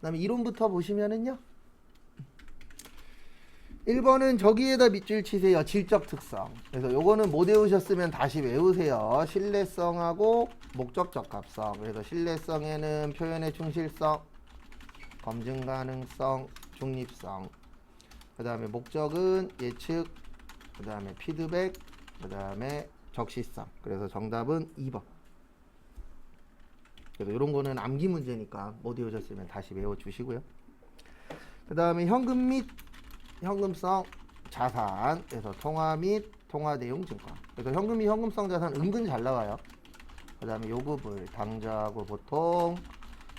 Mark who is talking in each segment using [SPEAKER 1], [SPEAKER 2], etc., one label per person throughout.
[SPEAKER 1] 그다음에 이론부터 보시면은요. 1번은 저기에다 밑줄 치세요. 질적 특성. 그래서 요거는 못 외우셨으면 다시 외우세요. 신뢰성하고 목적적 합성. 그래서 신뢰성에는 표현의 충실성, 검증 가능성, 중립성. 그 다음에 목적은 예측, 그 다음에 피드백, 그 다음에 적시성. 그래서 정답은 2번. 그래서 이런 거는 암기 문제니까 못 외우셨으면 다시 외워주시고요. 그 다음에 현금 및 현금성 자산. 그래서 통화 및 통화 내용 증권. 그래서 현금 및 현금성 자산 은근 잘 나와요. 그 다음에 요구불, 당좌하고 보통.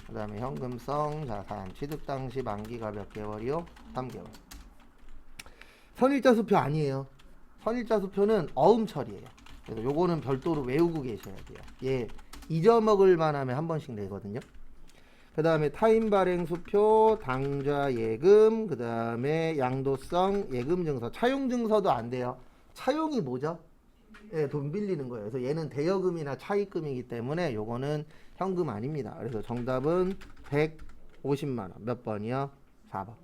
[SPEAKER 1] 그 다음에 현금성 자산 취득 당시 만기가 몇 개월이요? 3개월. 선일자 수표 아니에요. 선일자 수표는 어음 처리예요. 그래서 요거는 별도로 외우고 계셔야 돼요. 예, 잊어먹을 만하면 한 번씩 내거든요. 그 다음에 타인 발행 수표, 당좌 예금, 그 다음에 양도성 예금 증서. 차용 증서도 안 돼요. 차용이 뭐죠? 예, 돈 빌리는 거예요. 그래서 얘는 대여금이나 차입금이기 때문에 요거는 현금 아닙니다. 그래서 정답은 150만 원. 몇 번이요? 4번.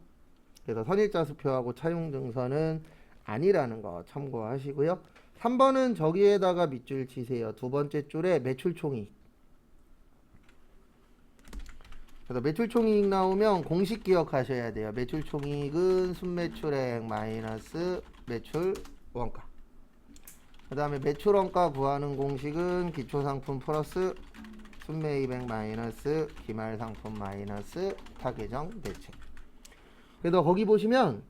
[SPEAKER 1] 그래서 선일자 수표하고 차용 증서는 아니라는 거 참고하시고요. 3번은 저기에다가 밑줄 치세요. 두 번째 줄에 매출 총이익. 그래서 매출 총이익 나오면 공식 기억하셔야 돼요. 매출 총이익은 순매출액 마이너스 매출 원가. 그 다음에 매출 원가 구하는 공식은 기초상품 플러스 순매입액 마이너스 기말상품 마이너스 타계정 대책. 그래서 거기 보시면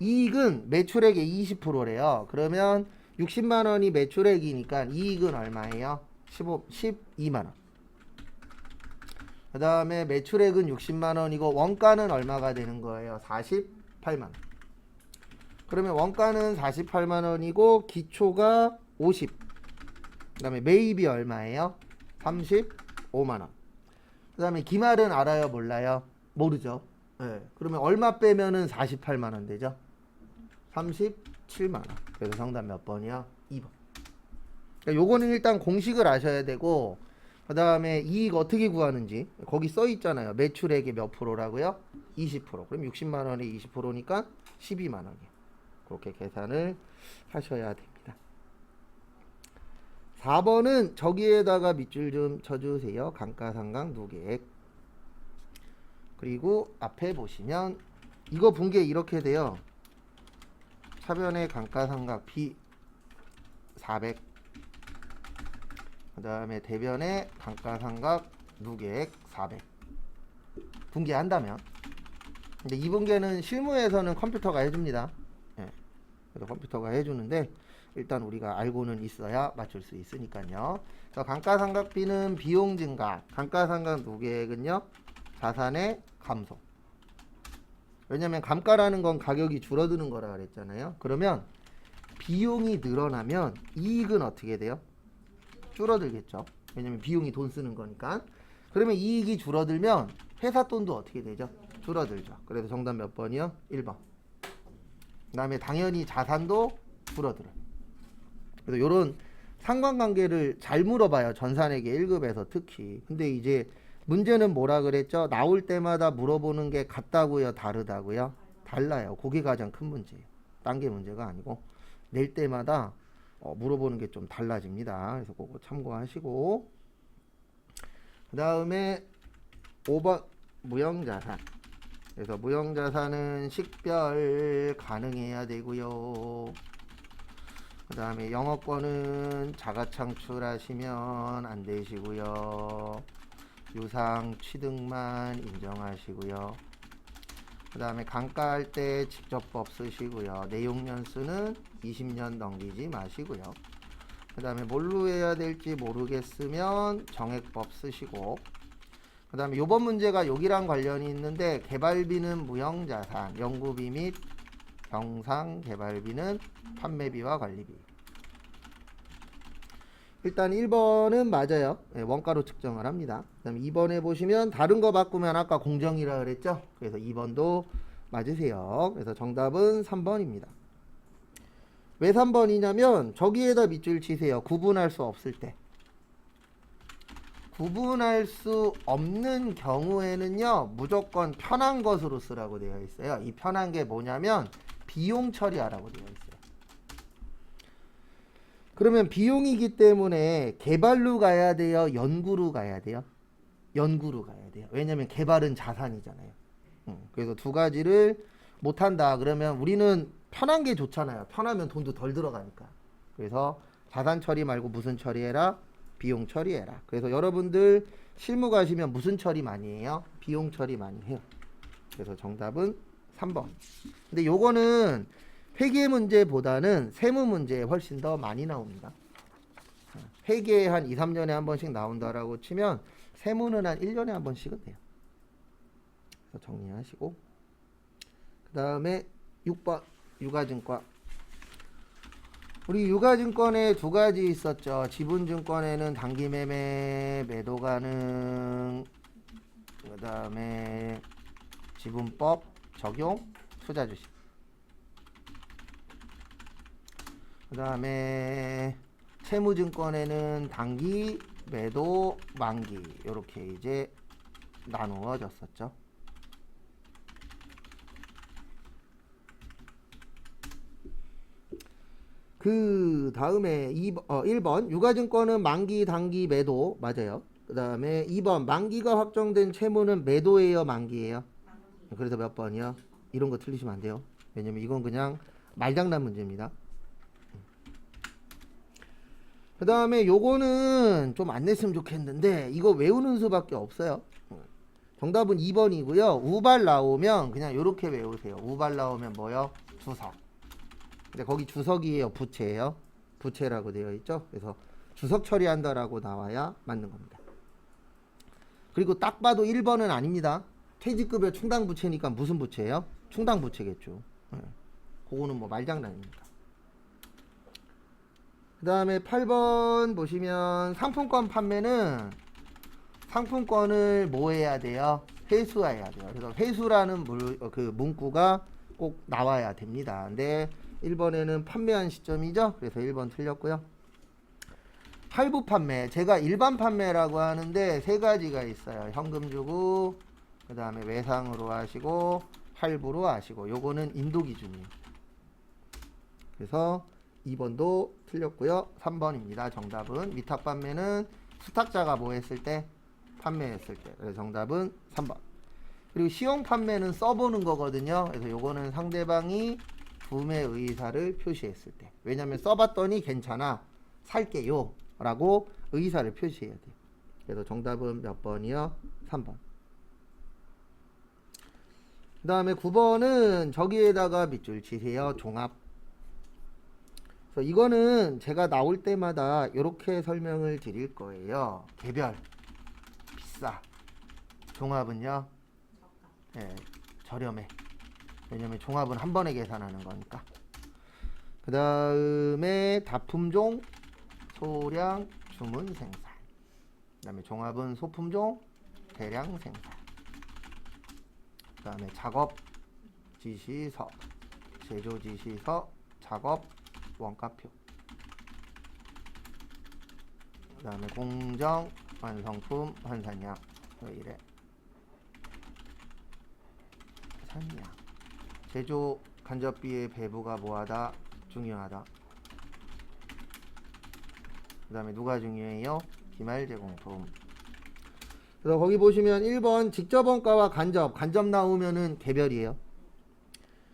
[SPEAKER 1] 이익은 매출액의 20%래요. 그러면 60만 원이 매출액이니까 이익은 얼마예요? 12만 원. 그 다음에 매출액은 60만 원이고 원가는 얼마가 되는 거예요? 48만 원. 그러면 원가는 48만 원이고 기초가 50. 그 다음에 매입이 얼마예요? 35만 원. 그 다음에 기말은 알아요? 몰라요? 모르죠. 네. 그러면 얼마 빼면은 48만 원 되죠? 37만 원. 그래서 정답 몇 번이야? 2번. 그러니까 요거는 일단 공식을 아셔야 되고, 그 다음에 이익 어떻게 구하는지 거기 써 있잖아요. 매출액의 몇 프로라고요? 20%. 그럼 60만 원에 20%니까 12만 원이에요. 그렇게 계산을 하셔야 됩니다. 4번은 저기에다가 밑줄 좀 쳐주세요. 감가상각 누계액. 그리고 앞에 보시면 이거 분계 이렇게 돼요. 차변의 감가상각 B 400. 그 다음에 대변의 감가상각 누계액 400. 분계한다면. 근데 이 분계는 실무에서는 컴퓨터가 해줍니다. 예. 그래서 컴퓨터가 해주는데 일단 우리가 알고는 있어야 맞출 수 있으니까요. 그래서 감가상각비는 비용 증가, 감가상각 누계액은요 자산의 감소. 왜냐면 감가라는 건 가격이 줄어드는 거라 그랬잖아요. 그러면 비용이 늘어나면 이익은 어떻게 돼요? 줄어들겠죠. 왜냐면 비용이 돈 쓰는 거니까. 그러면 이익이 줄어들면 회사 돈도 어떻게 되죠? 줄어들죠. 그래서 정답 몇 번이요? 1번. 그 다음에 당연히 자산도 줄어들어요. 그래서 이런 상관관계를 잘 물어봐요. 전산회계 1급에서 특히. 근데 이제 문제는 뭐라 그랬죠? 나올 때마다 물어보는 게 같다고요? 다르다고요? 달라요. 그게 가장 큰 문제예요. 딴 게 문제가 아니고 낼 때마다 물어보는 게 좀 달라집니다. 그래서 그거 참고하시고, 그 다음에 5번 무형자산. 그래서 무형자산은 식별 가능해야 되고요. 그 다음에 영업권은 자가 창출하시면 안 되시고요. 유상 취득만 인정하시고요. 그 다음에 감가할 때 직접법 쓰시고요. 내용 연수는 20년 넘기지 마시고요. 그 다음에 뭘로 해야 될지 모르겠으면 정액법 쓰시고, 그 다음에 요번 문제가 여기랑 관련이 있는데 개발비는 무형자산, 연구비 및 경상 개발비는 판매비와 관리비. 일단 1번은 맞아요. 네, 원가로 측정을 합니다. 그 다음에 2번에 보시면 다른 거 바꾸면 아까 공정이라 그랬죠. 그래서 2번도 맞으세요. 그래서 정답은 3번입니다. 왜 3번이냐면 저기에다 밑줄 치세요. 구분할 수 없을 때. 구분할 수 없는 경우에는요, 무조건 편한 것으로 쓰라고 되어 있어요. 이 편한 게 뭐냐면 비용 처리하라고 되어 있어요. 그러면 비용이기 때문에 개발로 가야 돼요, 연구로 가야 돼요? 연구로 가야 돼요. 왜냐면 개발은 자산이잖아요. 그래서 두 가지를 못한다 그러면 우리는 편한 게 좋잖아요. 편하면 돈도 덜 들어가니까. 그래서 자산 처리 말고 무슨 처리해라? 비용 처리해라. 그래서 여러분들 실무 가시면 무슨 처리 많이 해요? 비용 처리 많이 해요. 그래서 정답은 3번. 근데 요거는 회계 문제보다는 세무 문제에 훨씬 더 많이 나옵니다. 회계에 한 2, 3년에 한 번씩 나온다라고 치면 세무는 한 1년에 한 번씩은 돼요. 그래서 정리하시고, 그 다음에 6번 유가증권. 우리 유가증권에 두 가지 있었죠. 지분증권에는 단기매매 매도 가능, 그 다음에 지분법 적용 투자주식, 그 다음에 채무증권에는 단기 매도 만기 이렇게 이제 나누어졌었죠. 그 다음에 1번 유가증권은 만기 단기 매도 맞아요. 그 다음에 2번 만기가 확정된 채무는 매도예요 만기예요? 그래서 몇 번이요? 이런 거 틀리시면 안 돼요. 왜냐면 이건 그냥 말장난 문제입니다. 그 다음에 요거는 좀 안 냈으면 좋겠는데 이거 외우는 수밖에 없어요. 정답은 2번이고요. 우발 나오면 그냥 요렇게 외우세요. 우발 나오면 뭐요? 주석. 근데 거기 주석이에요? 부채예요? 부채라고 되어 있죠. 그래서 주석 처리한다라고 나와야 맞는 겁니다. 그리고 딱 봐도 1번은 아닙니다. 퇴직급여 충당 부채니까 무슨 부채예요? 충당 부채겠죠. 그거는 뭐 말장난입니다. 그 다음에 8번 보시면 상품권 판매는 상품권을 뭐 해야 돼요? 회수해야 돼요. 그래서 회수라는 문구가 꼭 나와야 됩니다. 근데 1번에는 판매한 시점이죠. 그래서 1번 틀렸고요. 할부 판매, 제가 일반 판매라고 하는데 세 가지가 있어요. 현금 주고, 그 다음에 외상으로 하시고, 할부로 하시고, 요거는 인도 기준이에요. 그래서 2번도 틀렸고요. 3번입니다. 정답은 위탁 판매는 수탁자가 뭐 했을 때? 판매했을 때. 그래서 정답은 3번. 그리고 시용 판매는 써보는 거거든요. 그래서 요거는 상대방이 구매 의사를 표시했을 때. 왜냐면 써봤더니 괜찮아. 살게요. 라고 의사를 표시해야 돼요. 그래서 정답은 몇 번이요? 3번. 그 다음에 9번은 저기에다가 밑줄 치세요. 종합. 그래서 이거는 제가 나올 때마다 이렇게 설명을 드릴 거예요. 개별, 비싸. 종합은요? 네, 저렴해. 왜냐면 종합은 한 번에 계산하는 거니까. 그 다음에 다품종, 소량, 주문 생산. 그 다음에 종합은 소품종, 대량 생산. 그 다음에 작업 지시서, 제조 지시서, 작업 원가표. 그 다음에 공정, 완성품, 환산량. 왜 이래? 산량. 제조 간접비의 배부가 뭐하다? 중요하다. 그 다음에 누가 중요해요? 기말 제공품. 그래서 거기 보시면 1번 직접 원가와 간접 나오면은 개별이에요.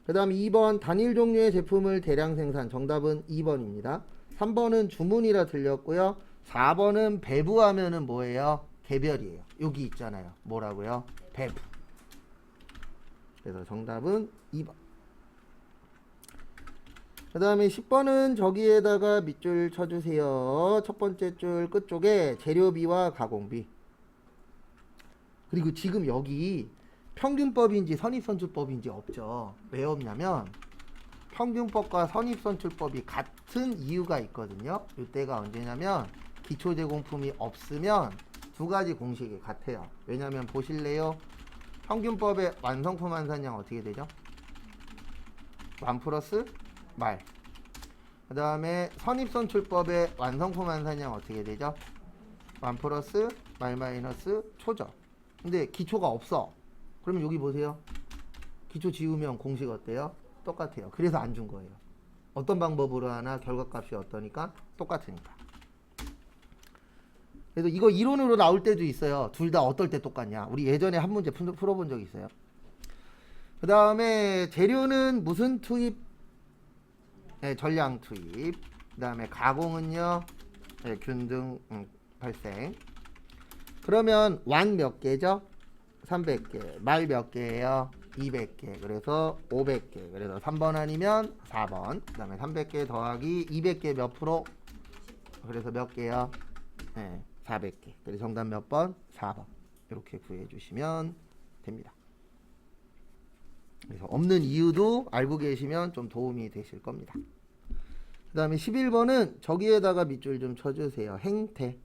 [SPEAKER 1] 그 다음 2번 단일 종류의 제품을 대량 생산. 정답은 2번입니다. 3번은 주문이라 틀렸고요. 4번은 배부하면은 뭐예요? 개별이에요. 여기 있잖아요. 뭐라고요? 배부. 그래서 정답은 2번. 그 다음에 10번은 저기에다가 밑줄 쳐주세요. 첫 번째 줄 끝쪽에 재료비와 가공비. 그리고 지금 여기 평균법인지 선입선출법인지 없죠. 왜 없냐면 평균법과 선입선출법이 같은 이유가 있거든요. 이때가 언제냐면 기초제공품이 없으면 두 가지 공식이 같아요. 왜냐면 보실래요? 평균법의 완성품 환산량 어떻게 되죠? 완 플러스 말. 그 다음에 선입선출법의 완성품 환산량 어떻게 되죠? 완 플러스 말 마이너스 초죠. 근데 기초가 없어. 그러면 여기 보세요. 기초 지우면 공식 어때요? 똑같아요. 그래서 안 준 거예요. 어떤 방법으로 하나 결과값이 어떠니까? 똑같으니까. 그래서 이거 이론으로 나올 때도 있어요. 둘 다 어떨 때 똑같냐. 우리 예전에 한 문제 풀어본 적 있어요. 그 다음에 재료는 무슨 투입? 네, 전량 투입. 그 다음에 가공은요, 네, 균등 발생. 그러면 완 몇 개죠? 300개. 말 몇 개예요? 200개. 그래서 500개. 그래서 3번 아니면 4번. 그 다음에 300개 더하기 200개 몇 프로? 그래서 몇 개요? 네, 400개. 그래서 정답 몇 번? 4번. 이렇게 구해주시면 됩니다. 그래서 없는 이유도 알고 계시면 좀 도움이 되실 겁니다. 그 다음에 11번은 저기에다가 밑줄 좀 쳐주세요. 행태.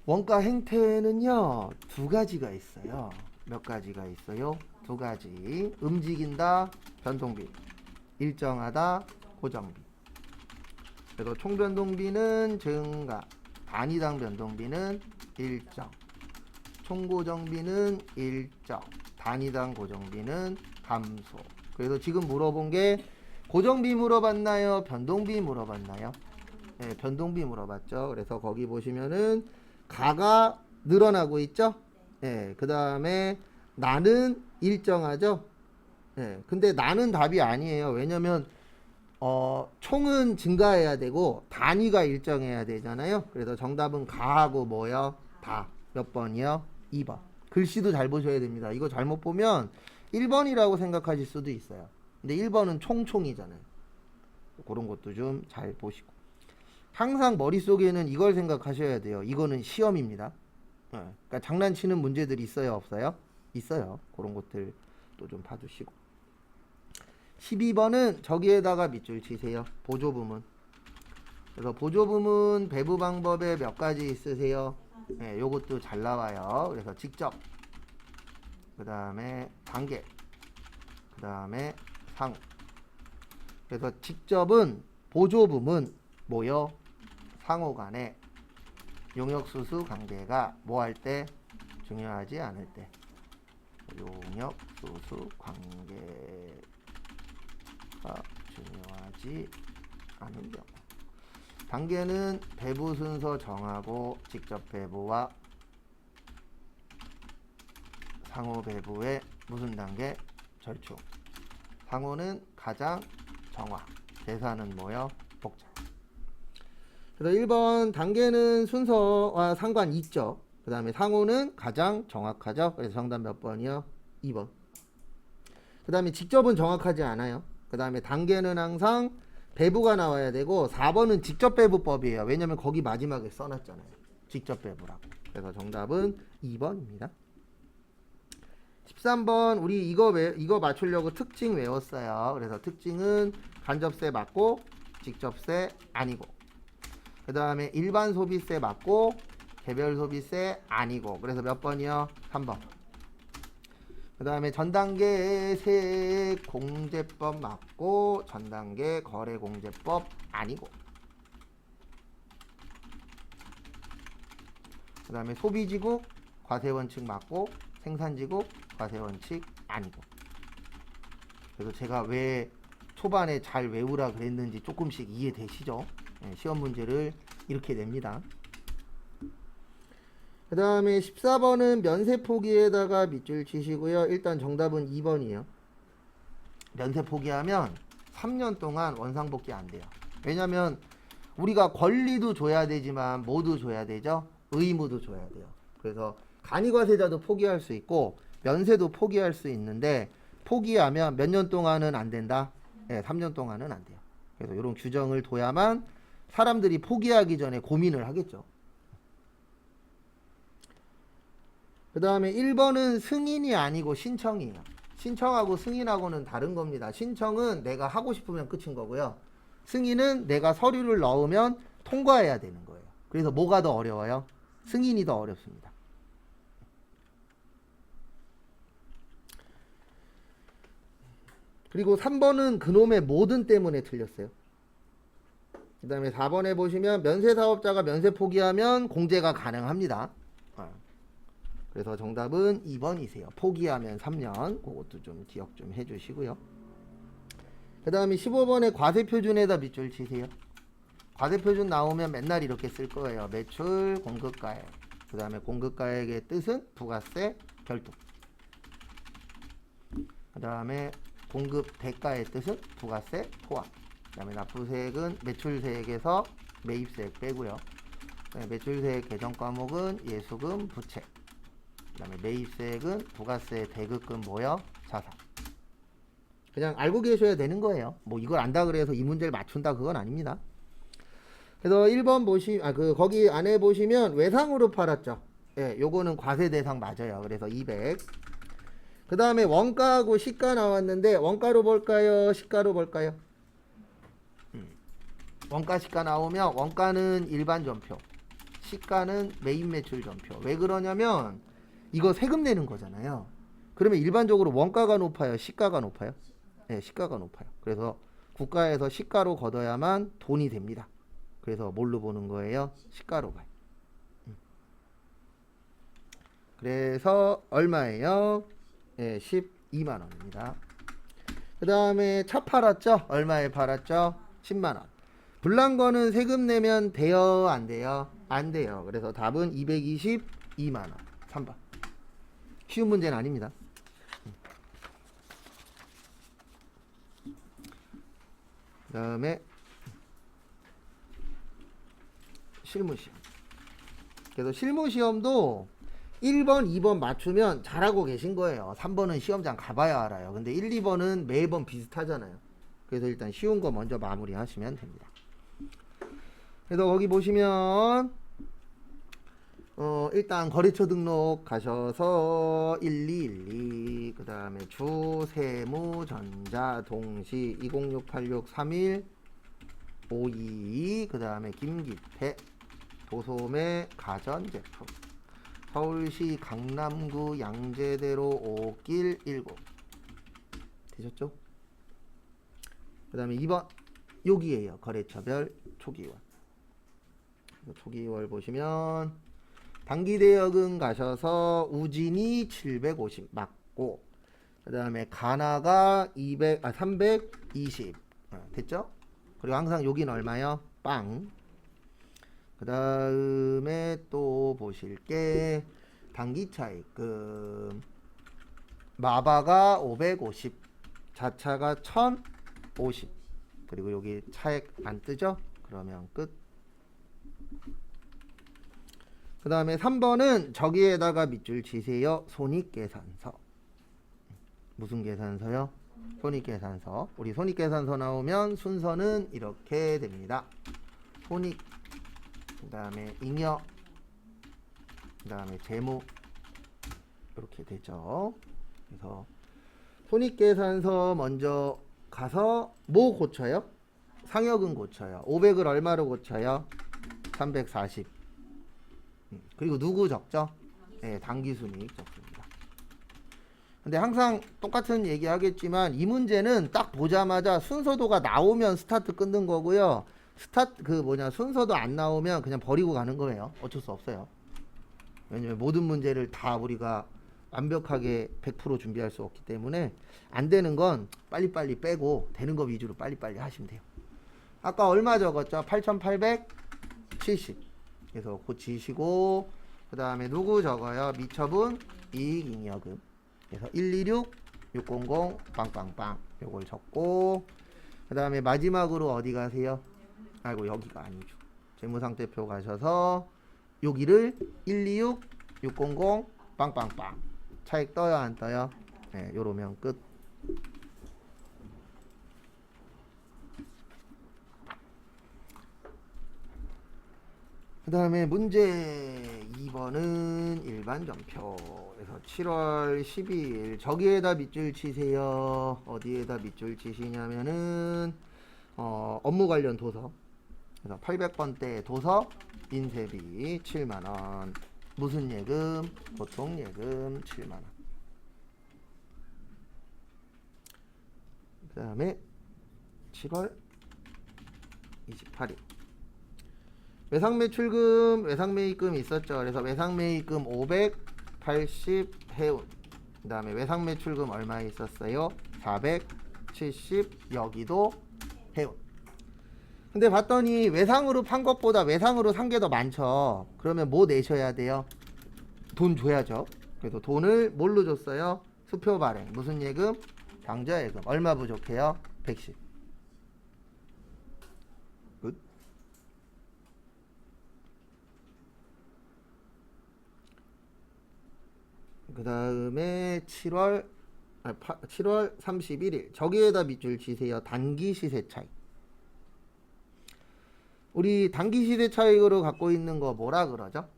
[SPEAKER 1] 원가 행태는요, 두 가지가 있어요. 몇 가지가 있어요? 두 가지. 움직인다, 변동비. 일정하다, 고정비. 그래서 총 변동비는 증가, 단위당 변동비는 일정, 총 고정비는 일정, 단위당 고정비는 감소. 그래서 지금 물어본 게 고정비 물어봤나요? 변동비 물어봤나요? 네, 변동비 물어봤죠. 그래서 거기 보시면은 가가 늘어나고 있죠. 네, 그 다음에 나는 일정하죠. 네, 근데 나는 답이 아니에요. 왜냐면 총은 증가해야 되고 단위가 일정해야 되잖아요. 그래서 정답은 가하고 뭐요? 다. 몇 번이요? 2번. 글씨도 잘 보셔야 됩니다. 이거 잘못 보면 1번이라고 생각하실 수도 있어요. 근데 1번은 총총이잖아요. 그런 것도 좀 잘 보시고. 항상 머릿속에는 이걸 생각하셔야 돼요. 이거는 시험입니다. 그러니까 장난치는 문제들이 있어요, 없어요? 있어요. 그런 것들도 좀 봐주시고. 12번은 저기에다가 밑줄 치세요. 보조부문. 그래서 보조부문 배부 방법에 몇 가지 있으세요? 네, 요것도 잘 나와요. 그래서 직접, 그 다음에 단계, 그 다음에 상호. 그래서 직접은 보조부문 뭐요? 상호 간의 용역수수 관계가 뭐 할 때? 중요하지 않을 때. 용역수수 관계가 중요하지 않은 경우. 단계는 배부 순서 정하고 직접 배부와 상호 배부의 무슨 단계? 절충. 상호는 가장 정확. 계산은 뭐요? 복잡. 그래서 1번 단계는 순서와 상관 있죠. 그 다음에 상호는 가장 정확하죠. 그래서 정답 몇 번이요? 2번. 그 다음에 직접은 정확하지 않아요. 그 다음에 단계는 항상 배부가 나와야 되고 4번은 직접 배부법이에요. 왜냐면 거기 마지막에 써놨잖아요. 직접 배부라고. 그래서 정답은 2번입니다. 13번 우리 이거 맞추려고 특징 외웠어요. 그래서 특징은 간접세 맞고 직접세 아니고, 그 다음에 일반 소비세 맞고 개별 소비세 아니고. 그래서 몇 번이요? 3번. 그 다음에 전단계 세액 공제법 맞고 전단계 거래공제법 아니고. 그 다음에 소비지국 과세원칙 맞고 생산지국 과세원칙 아니고. 그래서 제가 왜 초반에 잘 외우라 그랬는지 조금씩 이해되시죠? 네, 시험 문제를 이렇게 냅니다. 그 다음에 14번은 면세 포기에다가 밑줄 치시고요. 일단 정답은 2번이에요. 면세 포기하면 3년 동안 원상복귀 안 돼요. 왜냐면 우리가 권리도 줘야 되지만 뭐도 줘야 되죠? 의무도 줘야 돼요. 그래서 간이과세자도 포기할 수 있고 면세도 포기할 수 있는데 포기하면 몇 년 동안은 안 된다? 네, 3년 동안은 안 돼요. 그래서 이런 규정을 둬야만 사람들이 포기하기 전에 고민을 하겠죠. 그 다음에 1번은 승인이 아니고 신청이에요. 신청하고 승인하고는 다른 겁니다. 신청은 내가 하고 싶으면 끝인 거고요. 승인은 내가 서류를 넣으면 통과해야 되는 거예요. 그래서 뭐가 더 어려워요? 승인이 더 어렵습니다. 그리고 3번은 그놈의 모든 때문에 틀렸어요. 그 다음에 4번에 보시면 면세 사업자가 면세 포기하면 공제가 가능합니다. 그래서 정답은 2번이세요. 포기하면 3년. 그것도 좀 기억 좀 해주시고요. 그 다음에 15번에 과세표준에다 밑줄 치세요. 과세표준 나오면 맨날 이렇게 쓸 거예요. 매출, 공급가액. 그 다음에 공급가액의 뜻은 부가세, 별도. 그 다음에 공급 대가의 뜻은 부가세, 포함. 그 다음에 납부세액은 매출세액에서 매입세액 빼고요. 매출세액 계정 과목은 예수금, 부채. 그 다음에 매입세액은 부가세, 대급금, 뭐요? 자산. 그냥 알고 계셔야 되는 거예요. 뭐 이걸 안다 그래서 이 문제를 맞춘다 그건 아닙니다. 그래서 1번 거기 안에 보시면 외상으로 팔았죠. 예, 요거는 과세 대상 맞아요. 그래서 200. 그 다음에 원가하고 시가 나왔는데 원가로 볼까요? 시가로 볼까요? 원가 시가 나오면 원가는 일반 전표, 시가는 매입 매출 전표. 왜 그러냐면 이거 세금 내는 거잖아요. 그러면 일반적으로 원가가 높아요? 시가가 높아요? 네, 시가가 높아요. 그래서 국가에서 시가로 걷어야만 돈이 됩니다. 그래서 뭘로 보는 거예요? 시가로 가요. 그래서 얼마예요? 네, 12만 원입니다. 그 다음에 차 팔았죠? 얼마에 팔았죠? 10만 원. 불난 거는 세금 내면 돼요? 안 돼요? 안 돼요. 그래서 답은 222만 원. 3번. 쉬운 문제는 아닙니다. 그 다음에 실무시험. 그래서 실무시험도 1번, 2번 맞추면 잘하고 계신 거예요. 3번은 시험장 가봐야 알아요. 근데 1, 2번은 매번 비슷하잖아요. 그래서 일단 쉬운 거 먼저 마무리 하시면 됩니다. 그래서 거기 보시면 일단 거래처 등록 가셔서 1212, 그 다음에 주, 세무, 전자, 동시 206863 31 522, 그 다음에 김기태, 도소매, 가전제품, 서울시 강남구 양재대로 5길 19 되셨죠? 그 다음에 2번 여기에요. 거래처별 초기월. 초기월 보시면 단기대여금 가셔서 우진이 750 맞고, 그 다음에 가나가 320 됐죠? 그리고 항상 여긴 얼마요? 빵. 그 다음에 또 보실게 단기차입금 마바가 550, 자차가 1050. 그리고 여기 차액 안 뜨죠? 그러면 끝. 그 다음에 3번은 저기에다가 밑줄 치세요. 손익계산서. 무슨 계산서요? 손익계산서. 우리 손익계산서 나오면 순서는 이렇게 됩니다. 손익, 그 다음에 잉여, 그 다음에 재무, 이렇게 되죠. 그래서 손익계산서 먼저 가서 뭐 고쳐요? 상여금 고쳐요. 500을 얼마로 고쳐요? 340. 그리고 누구 적죠? 네, 단기순이익 적습니다. 근데 항상 똑같은 얘기 하겠지만 이 문제는 딱 보자마자 순서도가 나오면 스타트 끊는 거고요. 순서도 안 나오면 그냥 버리고 가는 거예요. 어쩔 수 없어요. 왜냐면 모든 문제를 다 우리가 완벽하게 100% 준비할 수 없기 때문에 안 되는 건 빨리빨리 빼고 되는 거 위주로 빨리빨리 하시면 돼요. 아까 얼마 적었죠? 8,870. 그래서 고치시고, 그 다음에 누구 적어요? 미처분 이익잉여금. 그래서 126 600 빵빵빵 요걸 적고, 그 다음에 마지막으로 어디 가세요? 아이고 여기가 아니죠. 재무상태표 가셔서 여기를 126 600 빵빵빵 차익 떠요 안 떠요? 네, 요러면 끝. 그 다음에 문제 2번은 일반 전표. 그래서 7월 12일 저기에다 밑줄 치세요. 어디에다 밑줄 치시냐면은 업무 관련 도서. 그래서 800번대 도서 인쇄비 7만원. 무슨 예금? 보통예금 7만원. 그 다음에 7월 28일. 외상매출금, 외상매입금 있었죠. 그래서 외상매입금 580 해운. 그 다음에 외상매출금 얼마 있었어요? 470 여기도 해운. 근데 봤더니 외상으로 판 것보다 외상으로 산 게 더 많죠. 그러면 뭐 내셔야 돼요? 돈 줘야죠. 그래서 돈을 뭘로 줬어요? 수표 발행. 무슨 예금? 당좌예금. 얼마 부족해요? 110. 굿. 그 다음에 7월 31일 저기에다 밑줄 치세요. 단기 시세 차익. 우리 단기 시세 차익으로 갖고 있는 거 뭐라 그러죠?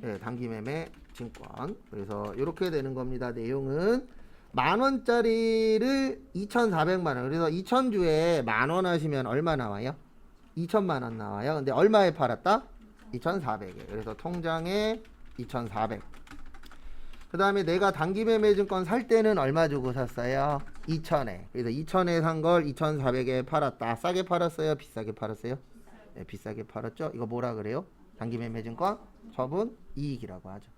[SPEAKER 1] 네, 단기 매매 증권. 그래서 이렇게 되는 겁니다. 내용은 만원짜리를 2,400만원. 그래서 2,000주에 만원 하시면 얼마 나와요? 2천만원 나와요. 근데 얼마에 팔았다? 2,400에. 그래서 통장에 2,400. 그 다음에 내가 단기 매매 증권 살 때는 얼마 주고 샀어요? 2,000에. 그래서 2,000에 산 걸 2,400에 팔았다. 싸게 팔았어요? 비싸게 팔았어요? 네, 비싸게 팔았죠. 이거 뭐라 그래요? 단기 매매 증권 처분 이익이라고 하죠.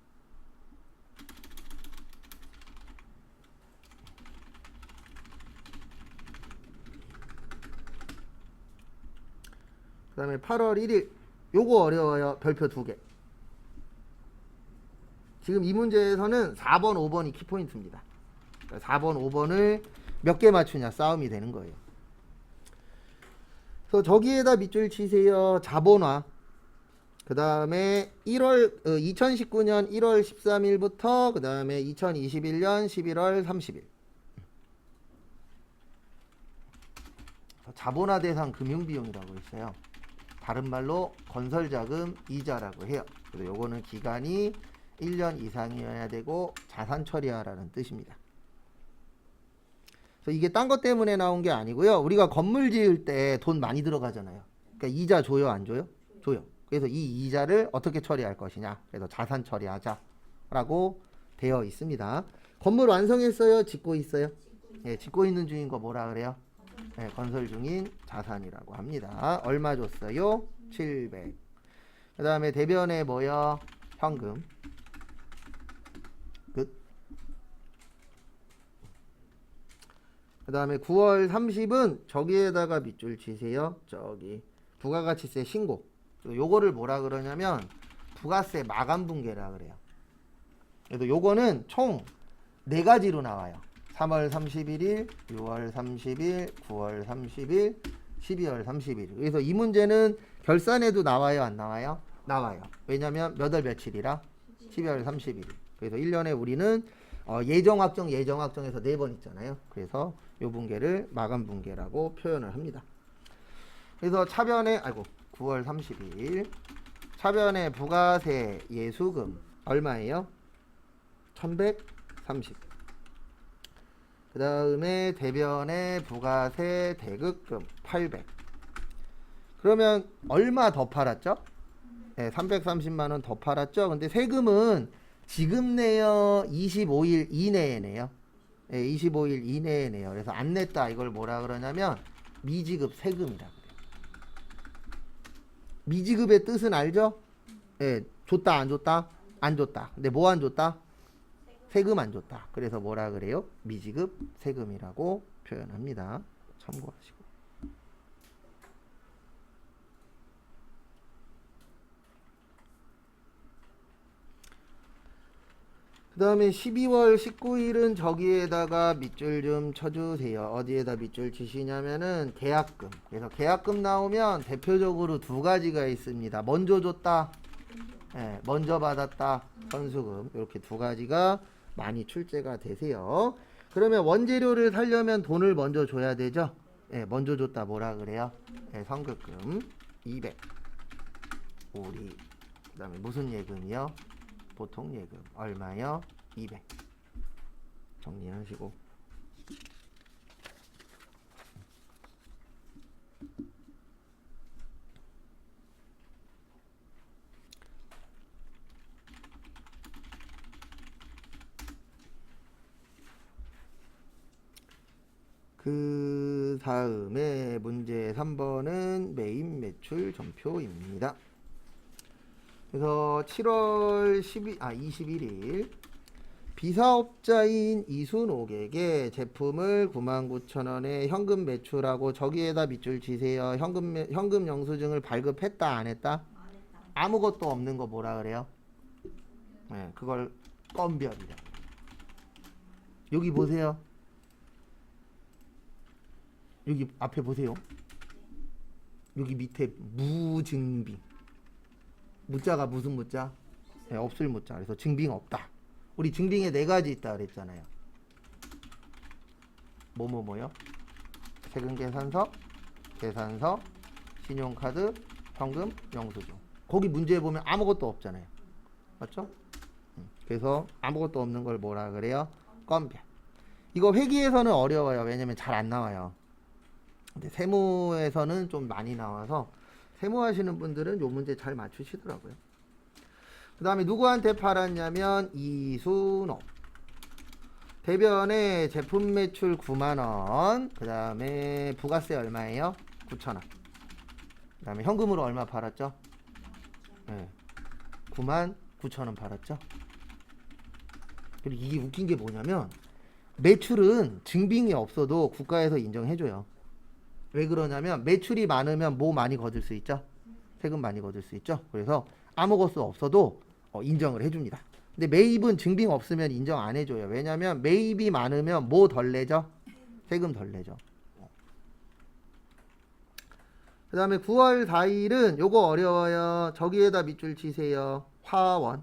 [SPEAKER 1] 그 다음에 8월 1일 요거 어려워요. 별표 2개. 지금 이 문제에서는 4번 5번이 키포인트입니다. 4번 5번을 몇 개 맞추냐 싸움이 되는 거예요. 그래서 저기에다 밑줄 치세요. 자본화. 그 다음에 2019년 1월 13일부터 그 다음에 2021년 11월 30일. 자본화 대상 금융비용이라고 있어요. 다른 말로 건설자금 이자라고 해요. 그래서 요거는 기간이 1년 이상이어야 되고 자산 처리하라는 뜻입니다. 그래서 이게 딴 것 때문에 나온 게 아니고요. 우리가 건물 지을 때 돈 많이 들어가잖아요. 그러니까 이자 줘요, 안 줘요? 줘요. 그래서 이 이자를 어떻게 처리할 것이냐. 그래서 자산 처리하자라고 되어 있습니다. 건물 완성했어요? 짓고 있어요? 예, 짓고 있는 중인 거 뭐라 그래요? 네, 건설 중인 자산이라고 합니다. 얼마 줬어요? 700. 그 다음에 대변에 뭐요? 현금. 끝. 그 다음에 9월 30은 저기에다가 밑줄 치세요. 저기 부가가치세 신고. 요거를 뭐라 그러냐면 부가세 마감 분계라 그래요. 그래서 요거는 총 4가지로 나와요. 3월 31일, 6월 30일, 9월 30일, 12월 30일. 그래서 이 문제는 결산에도 나와요, 안 나와요? 나와요. 왜냐면 몇 월 며칠이라? 12월 30일. 그래서 1년에 우리는 예정 확정에서 4번 있잖아요. 그래서 요 분계를 마감 분계라고 표현을 합니다. 그래서 차변에 9월 30일 차변에 부가세 예수금 얼마예요? 1130. 그 다음에 대변에 부가세 대급금 800. 그러면 얼마 더 팔았죠? 네, 330만원 더 팔았죠? 근데 세금은 지금 내요 25일 이내에 내요. 네, 25일 이내에 내요. 그래서 안 냈다. 이걸 뭐라 그러냐면 미지급 세금이라 그래요. 미지급의 뜻은 알죠? 네, 줬다 안 줬다? 안 줬다. 근데 뭐 안 줬다? 세금 안 줬다. 그래서 뭐라 그래요? 미지급 세금이라고 표현합니다. 참고하시고. 그 다음에 12월 19일은 저기에다가 밑줄 좀 쳐주세요. 어디에다 밑줄 치시냐면은 계약금. 그래서 계약금 나오면 대표적으로 2가지가 있습니다. 먼저 줬다. 네, 먼저 받았다. 선수금. 이렇게 2가지가 많이 출제가 되세요. 그러면 원재료를 살려면 돈을 먼저 줘야 되죠. 네, 먼저 줬다 뭐라 그래요? 네, 선급금 200. 우리 그 다음에 무슨 예금이요? 보통 예금 얼마요? 200. 정리하시고. 그 다음에 문제 3번은 메인 매출 전표입니다. 그래서 7월 21일 비사업자인 이순옥에게 제품을 99,000원에 현금 매출하고 저기에다 밑줄 치세요. 현금 영수증을 발급했다 안 했다? 아무것도 없는 거 뭐라 그래요? 네, 그걸 건별이다. 여기 보세요. 여기 앞에 보세요. 여기 밑에 무증빙. 무자가 무슨 무자? 네, 없을 무자. 그래서 증빙 없다. 우리 증빙에 4가지 있다 그랬잖아요. 뭐요? 세금계산서, 계산서, 신용카드, 현금, 영수증. 거기 문제에 보면 아무것도 없잖아요. 맞죠? 그래서 아무것도 없는 걸 뭐라 그래요? 건별. 이거 회계에서는 어려워요. 왜냐면 잘 안 나와요. 근데 세무에서는 좀 많이 나와서 세무 하시는 분들은 요 문제 잘 맞추시더라고요. 그 다음에 누구한테 팔았냐면 이순옥. 대변에 제품 매출 9만원. 그 다음에 부가세 얼마예요? 9,000원. 그 다음에 현금으로 얼마 팔았죠? 네. 99,000원 팔았죠? 그리고 이게 웃긴 게 뭐냐면 매출은 증빙이 없어도 국가에서 인정해줘요. 왜 그러냐면 매출이 많으면 뭐 많이 거둘 수 있죠? 세금 많이 거둘 수 있죠? 그래서 아무것도 없어도 인정을 해줍니다. 근데 매입은 증빙 없으면 인정 안 해줘요. 왜냐면 매입이 많으면 뭐 덜 내죠? 세금 덜 내죠. 그 다음에 9월 4일은 요거 어려워요. 저기에다 밑줄 치세요. 화원.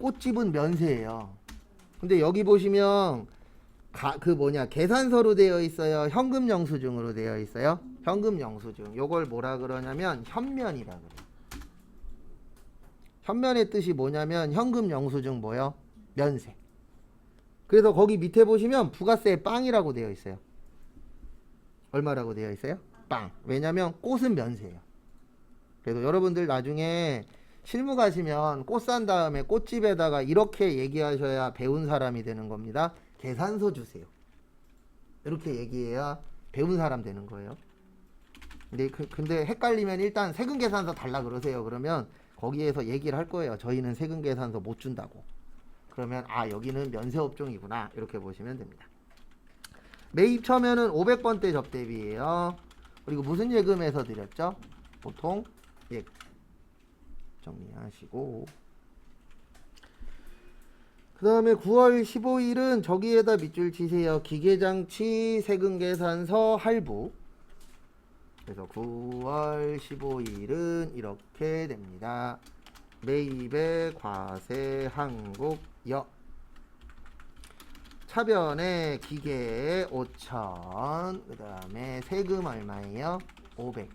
[SPEAKER 1] 꽃집은 면세예요. 근데 여기 보시면 계산서로 되어 있어요. 현금 영수증으로 되어 있어요. 현금 영수증. 요걸 뭐라 그러냐면 현면이라 그래요. 현면의 뜻이 뭐냐면 현금 영수증 뭐요? 면세. 그래서 거기 밑에 보시면 부가세 빵이라고 되어 있어요. 얼마라고 되어 있어요? 빵. 왜냐면 꽃은 면세예요. 그래서 여러분들 나중에 실무 가시면 꽃 산 다음에 꽃집에다가 이렇게 얘기하셔야 배운 사람이 되는 겁니다. 계산서 주세요. 이렇게 얘기해야 배운 사람 되는 거예요. 근데 헷갈리면 일단 세금 계산서 달라 그러세요. 그러면 거기에서 얘기를 할 거예요. 저희는 세금 계산서 못 준다고. 그러면 여기는 면세업종이구나. 이렇게 보시면 됩니다. 매입 처면은 500번대 접대비예요. 그리고 무슨 예금에서 드렸죠? 보통 예금. 정리하시고 그 다음에 9월 15일은 저기에다 밑줄 치세요. 기계장치 세금계산서 할부. 그래서 9월 15일은 이렇게 됩니다. 매입의 과세 한국여. 차변에 기계 5,000. 그 다음에 세금 얼마예요? 500.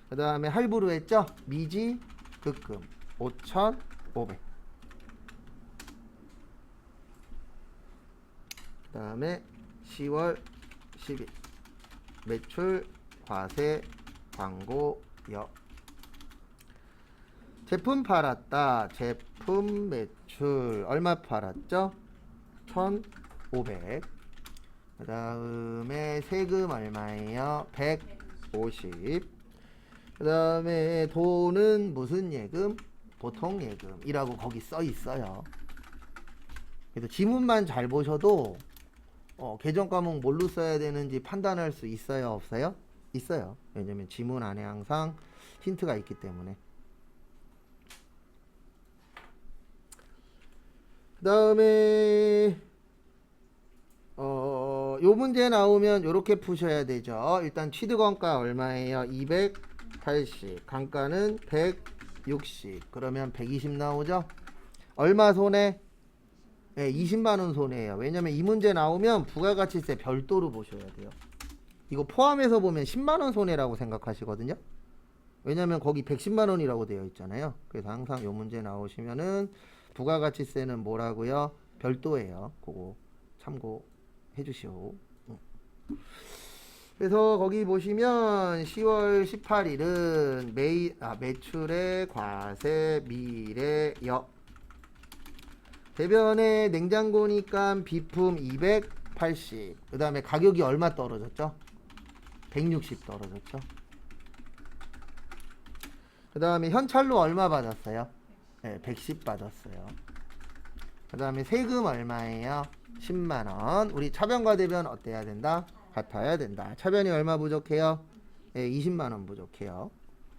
[SPEAKER 1] 그 다음에 할부로 했죠? 미지 급금 5,500. 그 다음에 10월 10일 매출 과세 광고여. 제품 팔았다. 제품 매출 얼마 팔았죠? 1,500. 그 다음에 세금 얼마예요? 150. 그 다음에 돈은 무슨 예금? 보통 예금이라고 거기 써 있어요. 그래서 지문만 잘 보셔도 계정 과목 뭘로 써야 되는지 판단할 수 있어요? 없어요? 있어요. 왜냐면 지문 안에 항상 힌트가 있기 때문에. 그 다음에 요 문제 나오면 요렇게 푸셔야 되죠. 일단 취득원가 얼마예요? 280. 강가는 160. 그러면 120 나오죠? 얼마 손해? 네, 20만원 손해예요. 왜냐면 이 문제 나오면 부가가치세 별도로 보셔야 돼요. 이거 포함해서 보면 10만원 손해라고 생각하시거든요. 왜냐면 거기 110만원이라고 되어 있잖아요. 그래서 항상 요 문제 나오시면은 부가가치세는 뭐라고요? 별도예요. 그거 참고해 주시오. 그래서 거기 보시면 10월 18일은 매출의 과세 미래여. 대변에 냉장고니까 비품 200 80. 그 다음에 가격이 얼마 떨어졌죠? 160 떨어졌죠. 그 다음에 현찰로 얼마 받았어요? 네, 110 받았어요. 그 다음에 세금 얼마예요? 10만원. 우리 차변과 대변 어때야 된다? 같아야 된다. 차변이 얼마 부족해요? 네, 20만원 부족해요.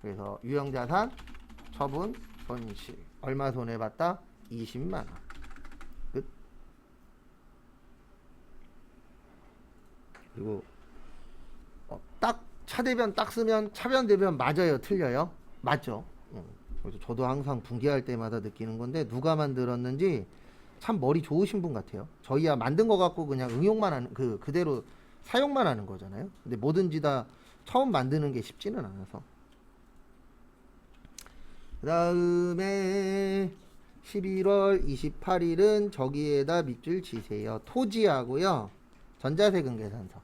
[SPEAKER 1] 그래서 유형자산, 처분, 손실. 얼마 손해봤다? 20만원. 끝. 그리고 딱 차대변 딱 쓰면 차변 대변 맞아요? 틀려요? 맞죠? 그래서 저도 항상 분기할 때마다 느끼는 건데 누가 만들었는지 참 머리 좋으신 분 같아요. 저희야 만든 거 갖고 그냥 응용만 하는 그대로 사용만 하는 거잖아요. 근데 뭐든지 다 처음 만드는 게 쉽지는 않아서. 그 다음에 11월 28일은 저기에다 밑줄 치세요. 토지하고요. 전자세금 계산서.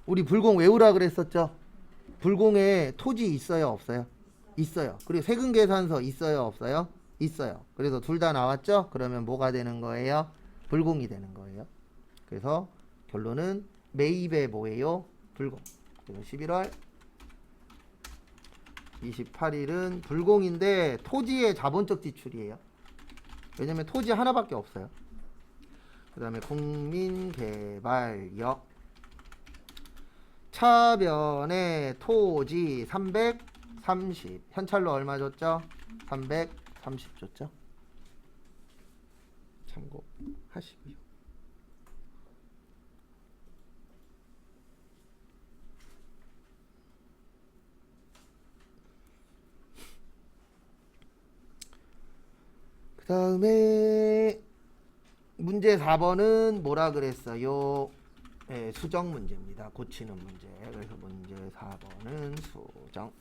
[SPEAKER 1] 우리 불공 외우라 그랬었죠? 불공에 토지 있어요, 없어요? 있어요. 그리고 세금 계산서 있어요, 없어요? 있어요. 그래서 둘 다 나왔죠? 그러면 뭐가 되는 거예요? 불공이 되는 거예요. 그래서 결론은 매입에 뭐예요? 불공. 그래서 11월 28일은 불공인데 토지의 자본적 지출이에요. 왜냐면 토지 하나밖에 없어요. 그 다음에 국민개발역 차변에 토지 330 현찰로 얼마 줬죠? 330 줬죠? 참고하시고요. 그 다음에 문제 4번은 뭐라 그랬어요? 네, 수정 문제입니다. 고치는 문제. 그래서 문제 4번은 수정.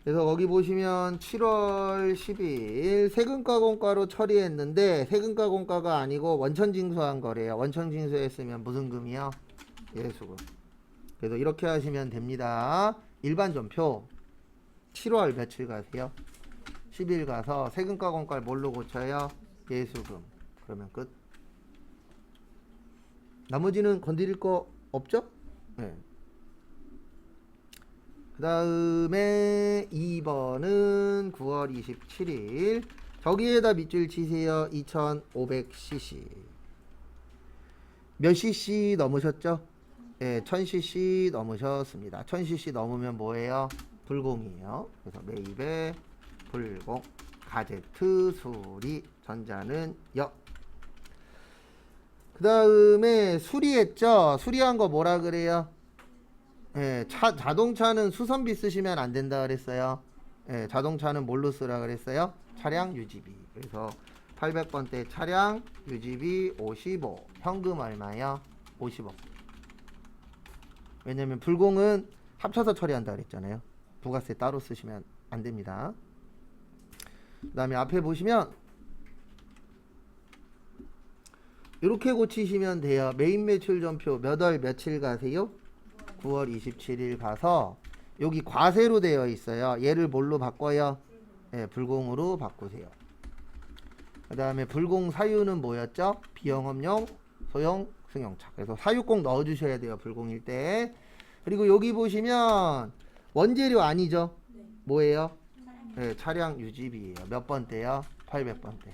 [SPEAKER 1] 그래서 거기 보시면 7월 12일 세금과 공과로 처리했는데 세금과 공과가 아니고 원천징수한 거래요. 원천징수했으면 무슨 금이요? 예수금. 그래서 이렇게 하시면 됩니다. 일반 전표 7월 며칠 가세요? 10일 가서 세금과 공과를 뭘로 고쳐요? 예수금. 그러면 끝. 나머지는 건드릴 거 없죠? 네. 그 다음에 2번은 9월 27일 저기에다 밑줄 치세요. 2500cc 몇 cc 넘으셨죠? 네, 1000cc 넘으셨습니다. 1000cc 넘으면 뭐예요? 불공이에요. 그래서 매입에 불공. 가제트 수리. 전자는 역. 그 다음에 수리했죠? 수리한 거 뭐라 그래요? 예, 자동차는 수선비 쓰시면 안 된다 그랬어요. 예, 자동차는 뭘로 쓰라 그랬어요? 차량 유지비. 그래서 800번대 차량 유지비 55. 현금 얼마요? 50억. 왜냐면 불공은 합쳐서 처리한다 그랬잖아요. 부가세 따로 쓰시면 안 됩니다. 그 다음에 앞에 보시면 이렇게 고치시면 돼요. 메인 매출 전표 몇 월 며칠 가세요? 9월 27일 가서 여기 과세로 되어 있어요. 얘를 뭘로 바꿔요? 네, 불공으로 바꾸세요. 그 다음에 불공 사유는 뭐였죠? 비영업용, 소형, 승용차. 그래서 사유 꼭 넣어주셔야 돼요. 불공일 때. 그리고 여기 보시면 원재료 아니죠? 뭐예요? 네, 차량 유지비예요. 몇 번대요? 800번대.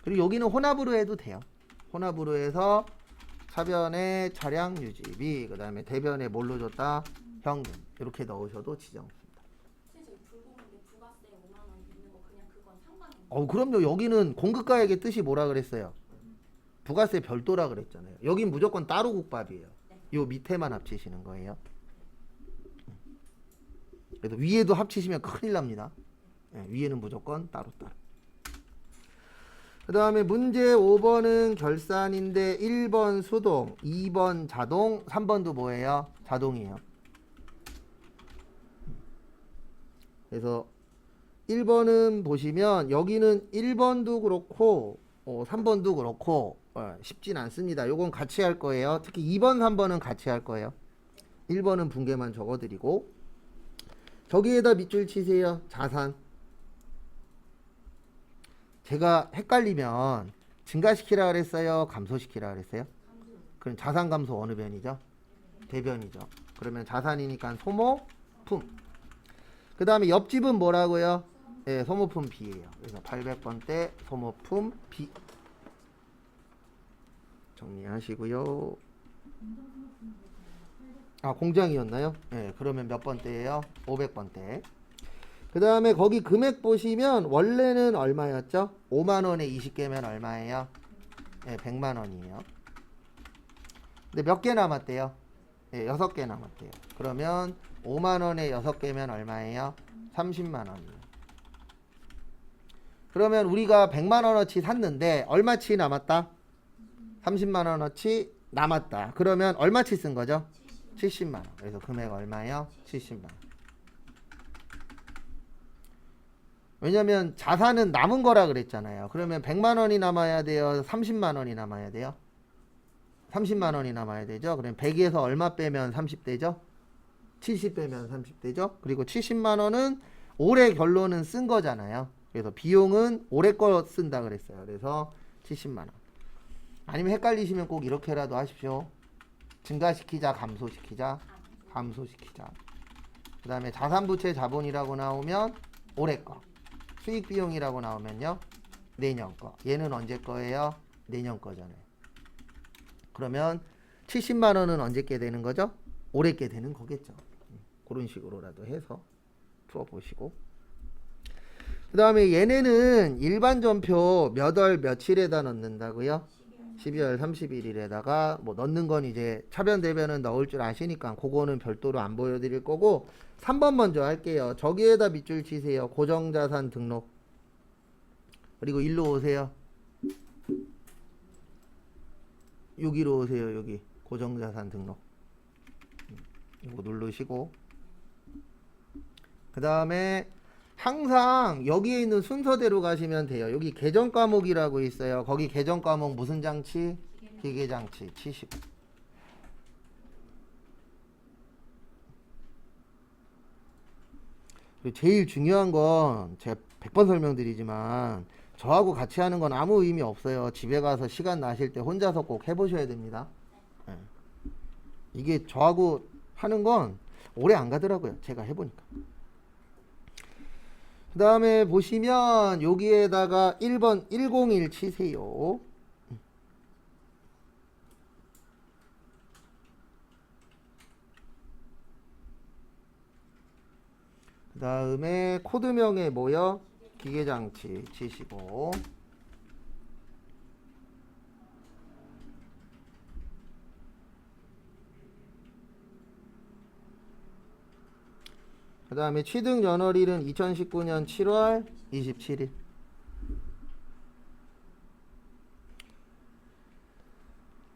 [SPEAKER 1] 그리고 여기는 혼합으로 해도 돼요. 혼합으로 해서 차변에 차량 유지비, 그 다음에 대변에 뭘로 줬다? 현금. 이렇게 넣으셔도 지정습니다.
[SPEAKER 2] 선생님 불공인데 부가세 5만 원 있는 거 그냥 그건 상관이 없나요?
[SPEAKER 1] 그럼요. 여기는 공급가액의 뜻이 뭐라 그랬어요? 부가세 별도라 그랬잖아요. 여긴 무조건 따로 국밥이에요. 요 밑에만 합치시는 거예요. 그래서 위에도 합치시면 큰일 납니다. 네, 위에는 무조건 따로따로. 그 다음에 문제 5번은 결산인데 1번 수동, 2번 자동, 3번도 뭐예요? 자동이에요. 그래서 1번은 보시면 여기는 1번도 그렇고 3번도 그렇고 쉽진 않습니다. 요건 같이 할 거예요. 특히 2번, 3번은 같이 할 거예요. 1번은 붕괴만 적어드리고 저기에다 밑줄 치세요. 자산. 제가 헷갈리면 증가시키라 그랬어요? 감소시키라 그랬어요? 그럼 자산 감소 어느 변이죠? 대변이죠. 그러면 자산이니까 소모, 품. 그 다음에 옆집은 뭐라고요? 예, 소모품 B예요. 그래서 800번대 소모품 B. 정리하시고요. 아, 공장이었나요? 예, 그러면 몇 번대예요? 500번대. 그 다음에 거기 금액 보시면 원래는 얼마였죠? 5만원에 20개면 얼마예요? 예, 100만원이에요. 근데 몇 개 남았대요? 예, 6개 남았대요. 그러면 5만원에 6개면 얼마예요? 30만원이에요. 그러면 우리가 100만원어치 샀는데 얼마치 남았다? 30만원어치 남았다. 그러면 얼마치 쓴 거죠? 70만원. 그래서 금액 얼마예요? 70만원. 왜냐면 자산은 남은 거라 그랬잖아요. 그러면 100만원이 남아야 돼요? 30만원이 남아야 돼요? 30만원이 남아야 되죠. 그럼 100에서 얼마 빼면 30되죠? 70 빼면 30되죠. 그리고 70만원은 올해 결론은 쓴 거잖아요. 그래서 비용은 올해 거 쓴다 그랬어요. 그래서 70만원. 아니면 헷갈리시면 꼭 이렇게라도 하십시오. 증가시키자, 감소시키자, 감소시키자. 그 다음에 자산부채 자본이라고 나오면 올해 거. 수익비용이라고 나오면요, 내년 거. 얘는 언제 거예요? 내년 거잖아요. 그러면 70만원은 언제 게 되는 거죠? 올해 게 되는 거겠죠. 그런 식으로라도 해서 풀어보시고. 그 다음에 얘네는 일반 전표 몇 월 며칠에다 넣는다고요? 12월 31일에다가 뭐 넣는 건 이제 차변 대변은 넣을 줄 아시니까 그거는 별도로 안 보여드릴 거고, 3번 먼저 할게요. 저기에다 밑줄 치세요. 고정자산 등록. 그리고 일로 오세요. 여기로 오세요. 여기 고정자산 등록. 이거 누르시고, 그 다음에 항상 여기에 있는 순서대로 가시면 돼요. 여기 계정 과목이라고 있어요. 거기 계정 과목 무슨 장치? 기계장치 치시고. 그리고 제일 중요한 건 제가 100번 설명드리지만 저하고 같이 하는 건 아무 의미 없어요. 집에 가서 시간 나실 때 혼자서 꼭 해보셔야 됩니다. 네. 이게 저하고 하는 건 오래 안 가더라고요. 제가 해보니까. 그 다음에 보시면 여기에다가 1번 101 치세요. 그 다음에 코드명에 뭐요? 기계장치 치시고, 그 다음에 취득 연월일은 2019년 7월 27일.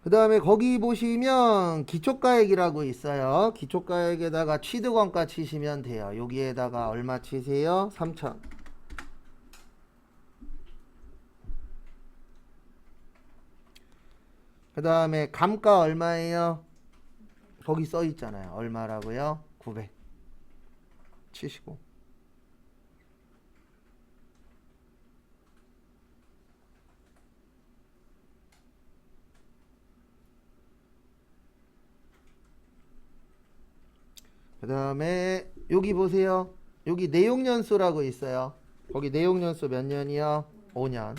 [SPEAKER 1] 그 다음에 거기 보시면 기초가액이라고 있어요. 기초가액에다가 취득원가 치시면 돼요. 여기에다가 얼마 치세요? 3,000. 그 다음에 감가 얼마예요? 거기 써 있잖아요. 얼마라고요? 900 치시고. 그 다음에 여기 보세요. 여기 내용연수라고 있어요. 거기 내용연수 몇 년이요? 5년.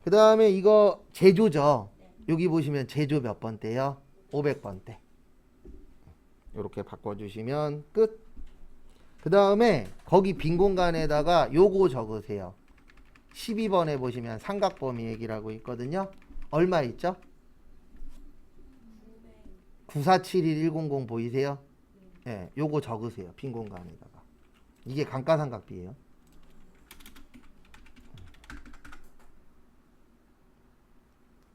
[SPEAKER 1] 그 다음에 이거 제조죠. 여기 보시면 제조 몇 번대요? 500번대. 이렇게 바꿔주시면 끝. 그 다음에 거기 빈 공간에다가 요거 적으세요. 12번에 보시면 삼각범위액이라고 있거든요. 얼마 있죠? 9471100 보이세요? 예, 요거 적으세요. 빈 공간에다가. 이게 감가상각비예요.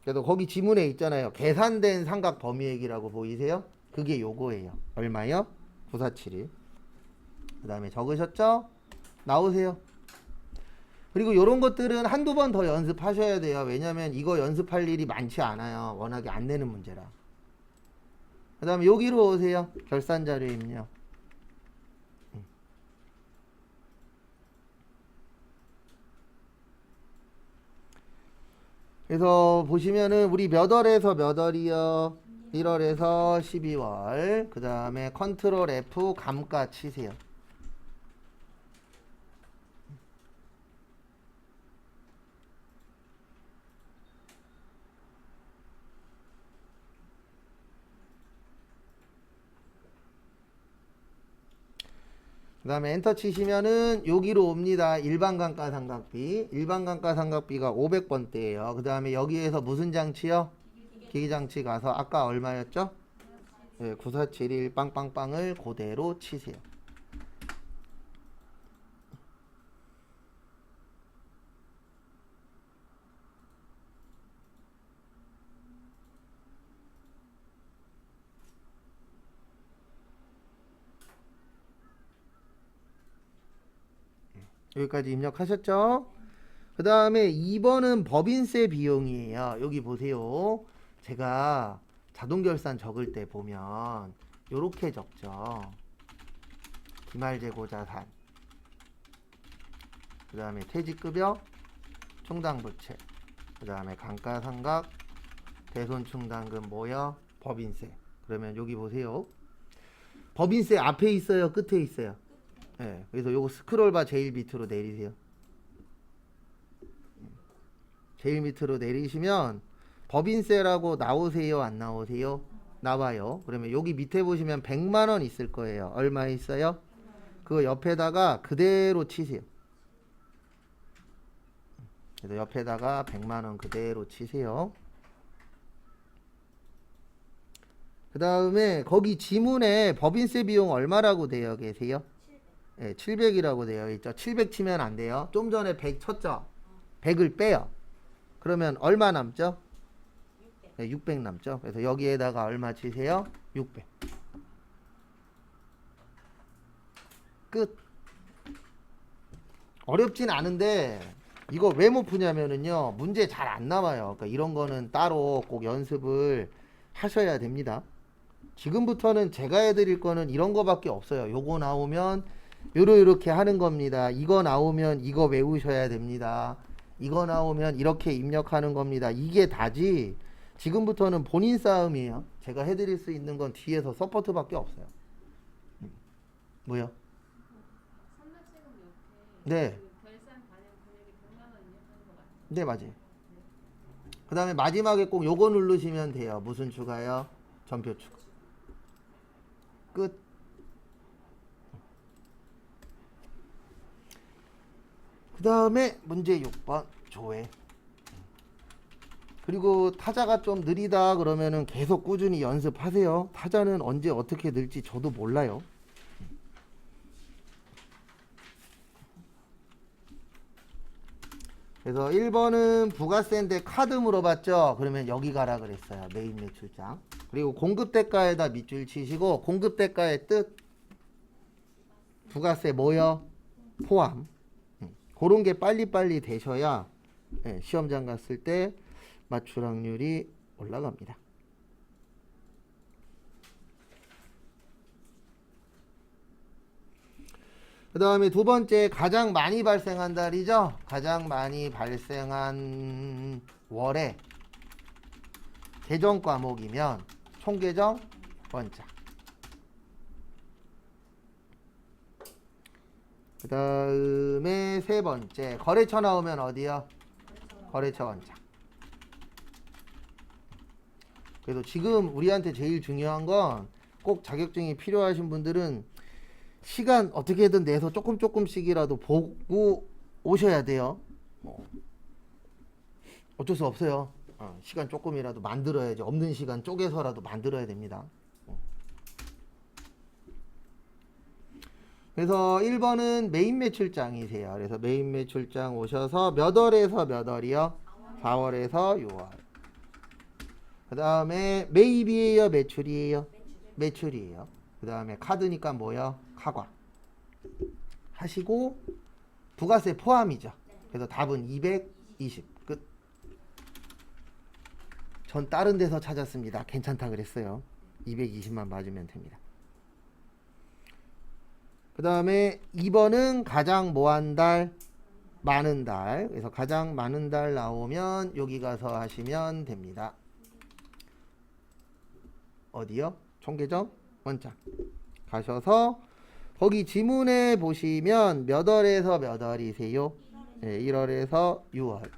[SPEAKER 1] 그래도 거기 지문에 있잖아요. 계산된 삼각 범위액이라고 보이세요? 그게 요거예요. 얼마요? 9471. 그 다음에 적으셨죠? 나오세요. 그리고 요런 것들은 한두 번 더 연습하셔야 돼요. 왜냐면 이거 연습할 일이 많지 않아요. 워낙에 안 내는 문제라. 그 다음에 여기로 오세요. 결산자료 입력. 그래서 보시면은 우리 몇 월에서 몇 월이요? 1월에서 12월. 그 다음에 컨트롤 F 감가 치세요. 그 다음에 엔터 치시면은 여기로 옵니다. 일반 감가상각비. 일반 감가상각비가 500번대예요. 그 다음에 여기에서 무슨 장치요? 기기장치 가서 아까 얼마였죠? 네, 9471 빵빵빵을 그대로 치세요. 여기까지 입력하셨죠? 그 다음에 2번은 법인세 비용이에요. 여기 보세요. 제가 자동결산 적을 때 보면 요렇게 적죠. 기말재고자산, 그 다음에 퇴직급여, 충당부채, 그 다음에 감가상각, 대손충당금 뭐요? 법인세. 그러면 여기 보세요. 법인세 앞에 있어요? 끝에 있어요? 네, 그래서 요거 스크롤바 제일 밑으로 내리세요. 제일 밑으로 내리시면 법인세라고 나오세요? 안 나오세요? 나와요. 그러면 여기 밑에 보시면 100만원 있을 거예요. 얼마 있어요? 그거 옆에다가 그대로 치세요. 그래서 옆에다가 100만원 그대로 치세요. 그 다음에 거기 지문에 법인세 비용 얼마라고 되어 계세요? 700이라고 되어 있죠. 700 치면 안 돼요. 좀 전에 100 쳤죠? 100을 빼요. 그러면 얼마 남죠? 600 남죠. 그래서 여기에다가 얼마 치세요? 600. 끝. 어렵진 않은데 이거 왜 못 푸냐면은요, 문제 잘 안 나와요. 그러니까 이런 거는 따로 꼭 연습을 하셔야 됩니다. 지금부터는 제가 해드릴 거는 이런 거밖에 없어요. 요거 나오면 요렇게 하는 겁니다. 이거 나오면 이거 외우셔야 됩니다. 이거 나오면 이렇게 입력하는 겁니다. 이게 다지. 지금부터는 본인 싸움이에요. 제가 해드릴 수 있는 건 뒤에서 서포트밖에 없어요. 뭐요? 네. 네, 맞아요. 그 다음에 마지막에 꼭 요거 누르시면 돼요. 무슨 추가요? 전표 추가. 끝. 그 다음에 문제 6번 조회. 그리고 타자가 좀 느리다 그러면은 계속 꾸준히 연습하세요. 타자는 언제 어떻게 늘지 저도 몰라요. 그래서 1번은 부가세인데 카드 물어봤죠. 그러면 여기 가라 그랬어요. 메인 매출장. 그리고 공급대가에다 밑줄 치시고, 공급대가의 뜻 부가세 뭐요? 포함. 그런 게 빨리빨리 되셔야 시험장 갔을 때 맞출 확률이 올라갑니다. 그 다음에 두 번째, 가장 많이 발생한 달이죠. 가장 많이 발생한 월에 계정 과목이면 총계정 원자. 그 다음에 세 번째, 거래처 나오면 어디요? 거래처 원자. 그래서 지금 우리한테 제일 중요한 건, 꼭 자격증이 필요하신 분들은 시간 어떻게든 내서 조금씩이라도 보고 오셔야 돼요. 어쩔 수 없어요. 시간 조금이라도 만들어야지. 없는 시간 쪼개서라도 만들어야 됩니다. 그래서 1번은 메인 매출장이세요. 그래서 메인 매출장 오셔서 몇 월에서 몇 월이요? 4월에서 6월. 그 다음에 매입이에요? 매출이에요? 매출이에요. 그 다음에 카드니까 뭐요? 카과. 하시고 부가세 포함이죠. 그래서 답은 220. 끝. 전 다른 데서 찾았습니다. 괜찮다 그랬어요. 220만 맞으면 됩니다. 그 다음에 2번은 가장 뭐한 달? 많은 달. 그래서 가장 많은 달 나오면 여기 가서 하시면 됩니다. 어디요? 총계점 원장 가셔서 거기 지문에 보시면 몇 월에서 몇 월이세요? 네, 1월에서 6월.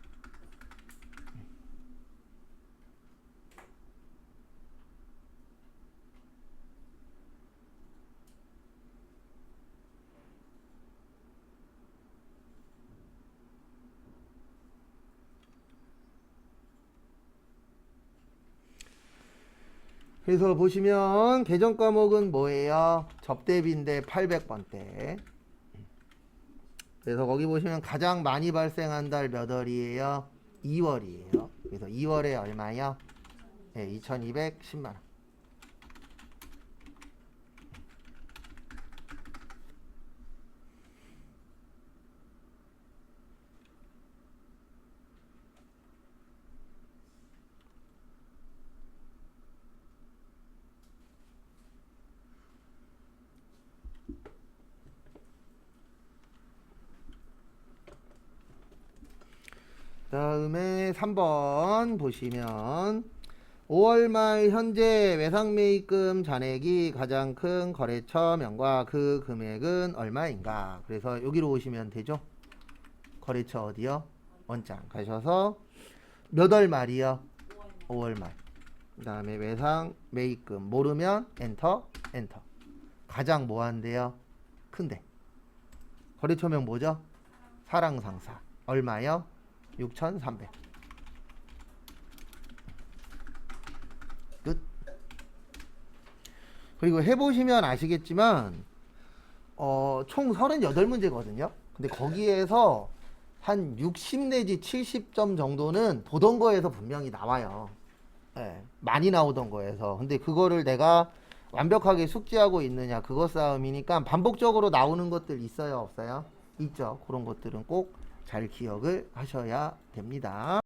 [SPEAKER 1] 그래서 보시면 개정 과목은 뭐예요? 접대비인데 800번대. 그래서 거기 보시면 가장 많이 발생한 달 몇 월이에요? 2월이에요. 그래서 2월에 얼마요? 네, 2210만 원. 다음에 3번 보시면 5월 말 현재 외상매입금 잔액이 가장 큰 거래처명과 그 금액은 얼마인가. 그래서 여기로 오시면 되죠. 거래처 어디요? 원장 가셔서 몇 월 말이요? 5월 말. 그 다음에 외상매입금 모르면 엔터 엔터. 가장 뭐한대요? 큰데. 거래처명 뭐죠? 사랑상사. 얼마요? 6,300. 끝. 그리고 해보시면 아시겠지만 총 38문제거든요. 근데 거기에서 한 60 내지 70점 정도는 보던 거에서 분명히 나와요. 예, 많이 나오던 거에서. 근데 그거를 내가 완벽하게 숙지하고 있느냐, 그거 싸움이니까 반복적으로 나오는 것들 있어요, 없어요? 있죠. 그런 것들은 꼭 잘 기억을 하셔야 됩니다.